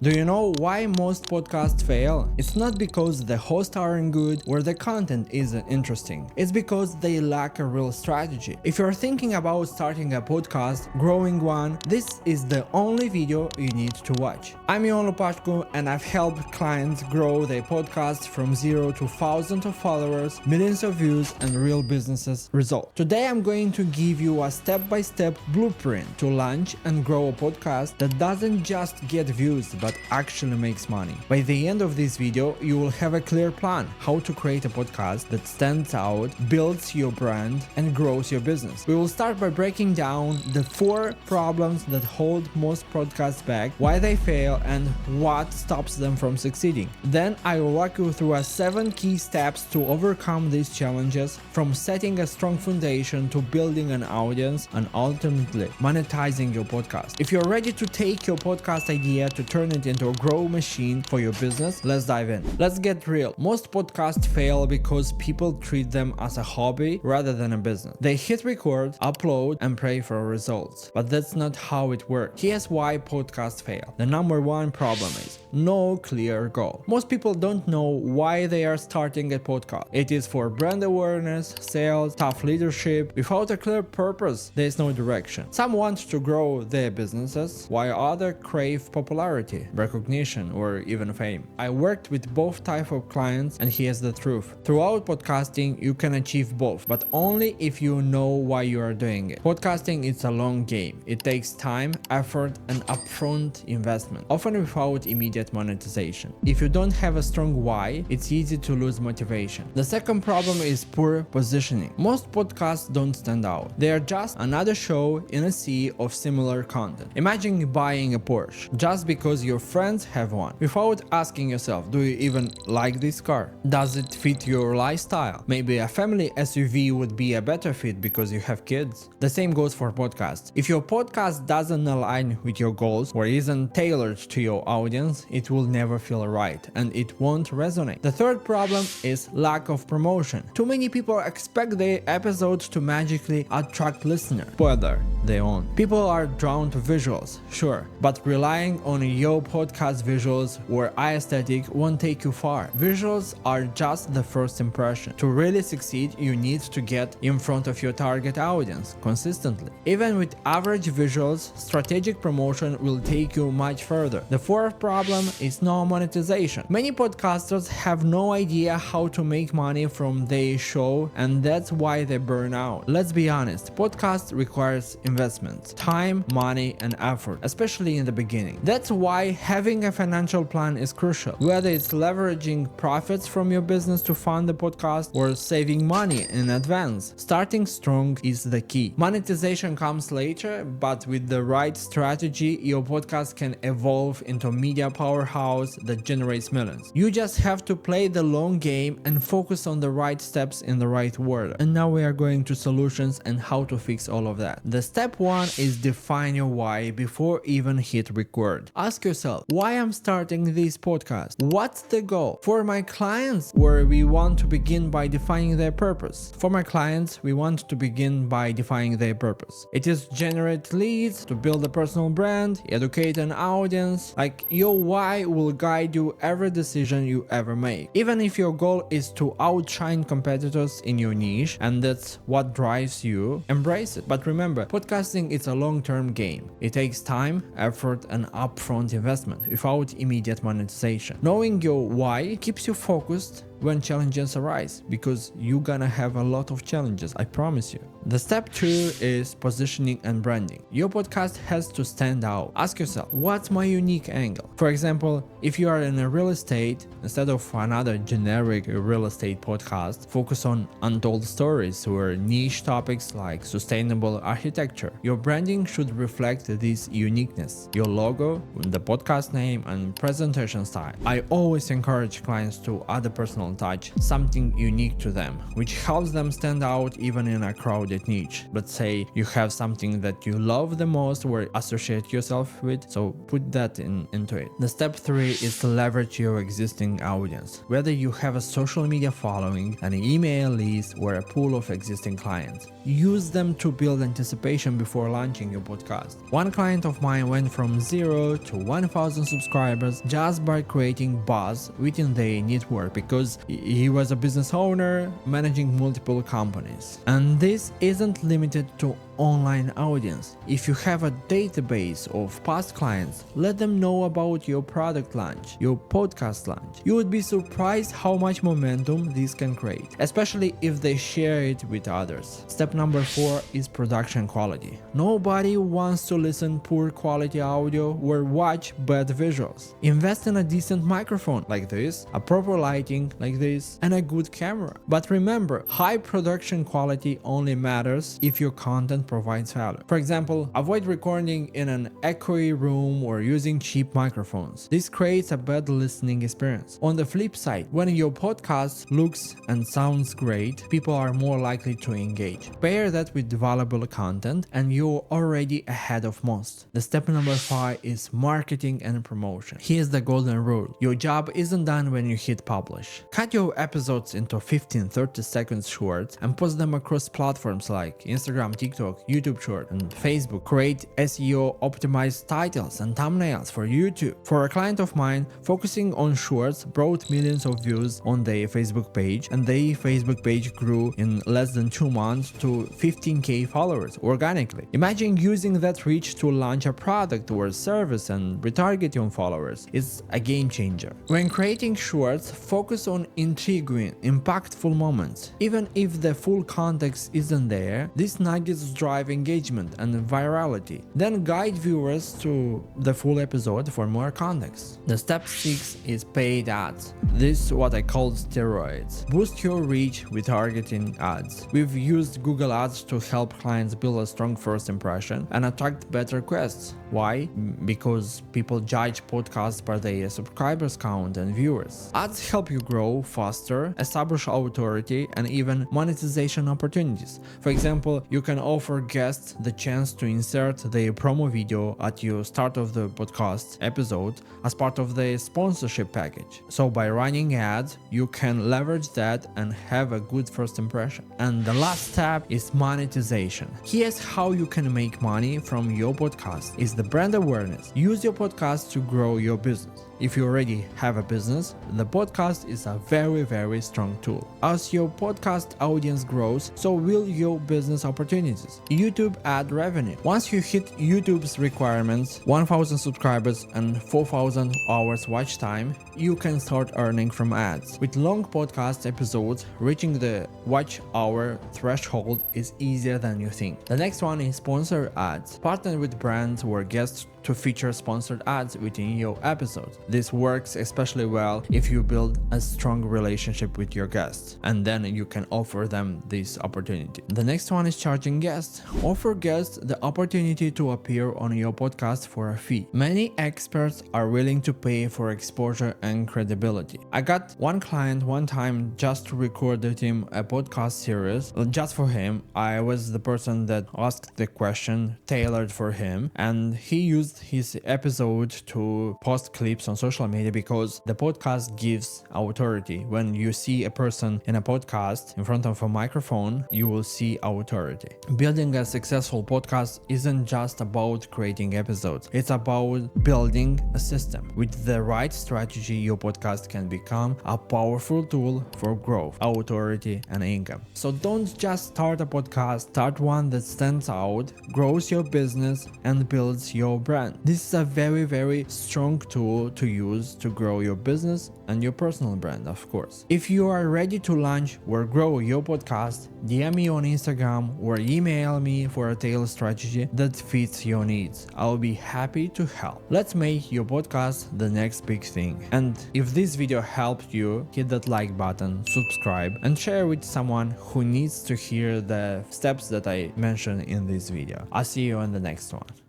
Do you know why most podcasts fail? It's not because the hosts aren't good or the content isn't interesting. It's because they lack a real strategy. If you're thinking about starting a podcast, growing one, this is the only video you need to watch. I'm Ion Lupashko and I've helped clients grow their podcasts from zero to thousands of followers, millions of views, and real businesses results. Today I'm going to give you a step-by-step blueprint to launch and grow a podcast that doesn't just get views but actually makes money. By the end of this video, you will have a clear plan how to create a podcast that stands out, builds your brand, and grows your business. We will start by breaking down the 4 problems that hold most podcasts back, why they fail, and what stops them from succeeding. Then I will walk you through 7 key steps to overcome these challenges, from setting a strong foundation to building an audience and ultimately monetizing your podcast. If you're ready to take your podcast idea to turn it into a grow machine for your business, let's dive in. Let's get real. Most podcasts fail because people treat them as a hobby rather than a business. They hit record, upload, and pray for results. But that's not how it works. Here's why podcasts fail. The number 1 problem is no clear goal. Most people don't know why they are starting a podcast. It is for brand awareness, sales, tough leadership. Without a clear purpose, there is no direction. Some want to grow their businesses, while others crave popularity, recognition, or even fame. I worked with both types of clients, and here's the truth. Throughout podcasting, you can achieve both, but only if you know why you are doing it. Podcasting is a long game. It takes time, effort, and upfront investment, often without immediate monetization. If you don't have a strong why, it's easy to lose motivation. The second problem is poor positioning. Most podcasts don't stand out. They are just another show in a sea of similar content. Imagine buying a Porsche just because your friends have one, without asking yourself, do you even like this car? Does it fit your lifestyle? Maybe a family SUV would be a better fit because you have kids. The same goes for podcasts. If your podcast doesn't align with your goals or isn't tailored to your audience, it will never feel right and it won't resonate. The third problem is lack of promotion. Too many people expect their episodes to magically attract listeners. Spoiler, they won't. People are drawn to visuals, sure, but relying on your podcast visuals or aesthetic won't take you far. Visuals are just the first impression. To really succeed, you need to get in front of your target audience consistently. Even with average visuals, strategic promotion will take you much further. The fourth problem is no monetization. Many podcasters have no idea how to make money from their show, and that's why they burn out. Let's be honest, podcast requires investments, time, money, and effort, especially in the beginning. That's why having a financial plan is crucial. Whether it's leveraging profits from your business to fund the podcast or saving money in advance, starting strong is the key. Monetization comes later, but with the right strategy, your podcast can evolve into a media powerhouse that generates millions. You just have to play the long game and focus on the right steps in the right order. And now we are going to solutions and how to fix all of that. The step 1 is define your why before even hit record. Ask yourself, why I'm starting this podcast? What's the goal? For my clients, where we want to begin by defining their purpose. For my clients, we want to begin by defining their purpose. It is generate leads, to build a personal brand, educate an audience. Like, your why will guide you every decision you ever make. Even if your goal is to outshine competitors in your niche and that's what drives you, embrace it. But remember, podcasting is a long-term game. It takes time, effort, and upfront investment without immediate monetization. Knowing your why keeps you focused when challenges arise, because you're gonna have a lot of challenges, I promise you. The step 2 is positioning and branding. Your podcast has to stand out. Ask yourself, what's my unique angle? For example, if you are in a real estate, instead of another generic real estate podcast, focus on untold stories or niche topics like sustainable architecture. Your branding should reflect this uniqueness. Your logo, the podcast name, and presentation style. I always encourage clients to add a personal personal touch, something unique to them, which helps them stand out even in a crowded niche. Let's say you have something that you love the most or associate yourself with, so put that into it. The step 3 is to leverage your existing audience. Whether you have a social media following, an email list, or a pool of existing clients, use them to build anticipation before launching your podcast. One client of mine went from 0 to 1,000 subscribers just by creating buzz within their network because he was a business owner managing multiple companies. And this isn't limited to online audience. If you have a database of past clients, let them know about your product launch, your podcast launch. You would be surprised how much momentum this can create, especially if they share it with others. Step number 4 is production quality. Nobody wants to listen poor quality audio or watch bad visuals. Invest in a decent microphone like this, a proper lighting like this, and a good camera. But remember, high production quality only matters if your content provides value. For example, avoid recording in an echoey room or using cheap microphones. This creates a bad listening experience. On the flip side, when your podcast looks and sounds great, people are more likely to engage. Pair that with valuable content and you're already ahead of most. The step number 5 is marketing and promotion. Here's the golden rule. Your job isn't done when you hit publish. Cut your episodes into 15-30 seconds shorts and post them across platforms like Instagram, TikTok, YouTube Short, and Facebook. Create SEO optimized titles and thumbnails for YouTube. For a client of mine, focusing on shorts brought millions of views on their Facebook page, and their Facebook page grew in less than 2 months to 15k followers organically. Imagine using that reach to launch a product or service and retarget your followers. It's a game changer. When creating shorts, focus on intriguing, impactful moments. Even if the full context isn't there, these nuggets drive engagement and virality. Then guide viewers to the full episode for more context. The step 6 is paid ads. This is what I call steroids. Boost your reach with targeting ads. We've used Google Ads to help clients build a strong first impression and attract better requests. Why? Because people judge podcasts by their subscribers count and viewers. Ads help you grow faster, establish authority, and even monetization opportunities. For example, you can offer guests the chance to insert their promo video at your start of the podcast episode as part of the sponsorship package. So by running ads, you can leverage that and have a good first impression. And the last step is monetization. Here's how you can make money from your podcast: is the brand awareness. Use your podcast to grow your business. If you already have a business, the podcast is a very strong tool. As your podcast audience grows, so will your business opportunities. YouTube ad revenue. Once you hit YouTube's requirements, 1,000 subscribers and 4,000 hours watch time, you can start earning from ads. With long podcast episodes, reaching the watch hour threshold is easier than you think. The next one is sponsored ads. Partner with brands or guests to feature sponsored ads within your episodes. This works especially well if you build a strong relationship with your guests, and then you can offer them this opportunity. The next one is charging guests. Offer guests the opportunity to appear on your podcast for a fee. Many experts are willing to pay for exposure and credibility. I got one client one time just to record with him a podcast series just for him. I was the person that asked the question tailored for him, and he used his episode to post clips on social media because the podcast gives authority. When you see a person in a podcast in front of a microphone, you will see authority. Building a successful podcast isn't just about creating episodes, it's about building a system. With the right strategy, your podcast can become a powerful tool for growth, authority, and income. So don't just start a podcast, start one that stands out, grows your business, and builds your brand. This is a very strong tool to use to grow your business and your personal brand, of course. If you are ready to launch or grow your podcast, DM me on Instagram or email me for a tailored strategy that fits your needs. I'll be happy to help. Let's make your podcast the next big thing. And if this video helped you, hit that like button, subscribe, and share with someone who needs to hear the steps that I mentioned in this video. I'll see you in the next one.